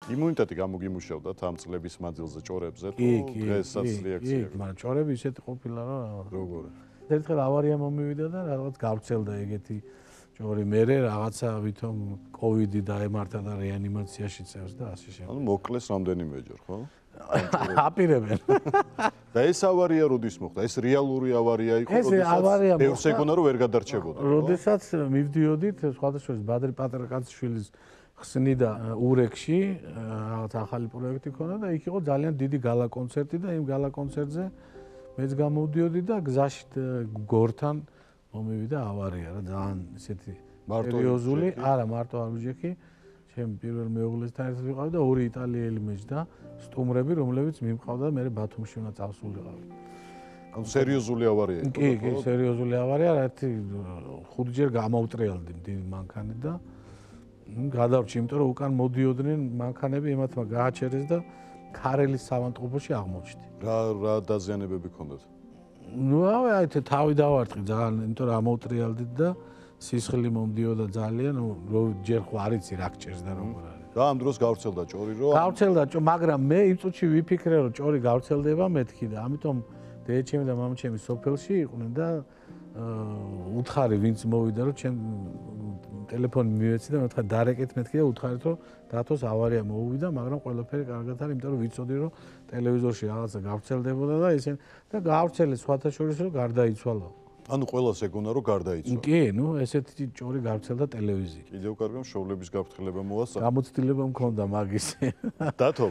იმუნიტეტი გამოგიმუშავდათ ამ წლების მანძილზე ჭორებზე თუ დღესაც რეაქცია? კი, მაგრამ ჭორები ისეთი ყოფილა რომ როგორი? ერთხელ ავარია მომივიდა და რაღაც გავრცელდა ეგეთი ჭორი. მერე რაღაცა ვითომ კოვიდი დაემართა და რეანიმაციაში წევს და ასე შემდეგ. ანუ მოკლეს რამდენიმეჯერ, ხო? აპირებენ. და ეს ავარია როდის მოხდა? ეს რეალური ავარია იყო, ეს ავარია მოხდა. ბევრს ეგონა რომ ვერ გადარჩებოდა. როდესაც მივდიოდით სხვადასხვა ბადრი პატრაკაციშვილის ხსნიდა ურეკში, რაღაც ახალი პროექტი ქონდა და იქ იყო ძალიან დიდი გალა კონცერტი და იმ გალა კონცერტზე მეც გამოვდიოდი და გზაში გორთან მომივიდა ავარია რა ძალიან ესეთი სერიოზული, არა მარტო არ ვიჯექი, ჩემ პირველ მეუღლესთან ერთად ვიყავი და ორი იტალიელი მეჯდა სტუმრები, რომლებიც მიმყავდა მე ბათუმში უნდა წავსულიყავი. ანუ სერიოზული ავარია იყო. კი, სერიოზული ავარია, ერთი 5 ჯერ გამოვტრიალდი დიდი მანქანით და გადავრჩი, იმიტომ რომ უკან მოდიოდნენ მანქანები, ემათმა გააჩერეს და ქარელის სამანტყოფოში აღმოჩნდი. რა დაზიანებები ჰქონდათ? ნუ აი თავი დავარტყი ძალიან, იმიტომ რომ ამოვტრიალდით და სისხლი მომდიოდა ძალიან, ნუ ჯერ ხო არ იცი რა გჭერს და როგორ არის. და ამ დროს გავრცელდა ჭორი რომ გავრცელდა, მაგრამ მე იმ წუთში ვიფიქრე რომ ჭორი გავრცელდება მეთქი და ამიტომ დედაჩემი და მამაჩემი სოფელში იყვნენ და უთხარი ვინც მოვიდა რომ ჩემ ტელეფონი მივეცი და მეთქი დარეკეთ მეთქი და უთხარით რომ დათოს ავარია მოუვიდა, მაგრამ ყველაფერი კარგად არის, იმიტომ რომ ვიცოდი რომ ტელევიზორში რაღაცა გავრცელდებოდა და ისინი და გავრცელეს სხვათა შორის რომ გარდაიცვალა. ანუ ყველას ეგონა რომ გარდაიცვალა. კი, ნუ ესეთი ჭორი გავრცელდა ტელევიზიაში. კიდევ კარგა მშობლების გაფრთხილება მოასწავლა. გამოცდილება მქონდა მაგის. დათო,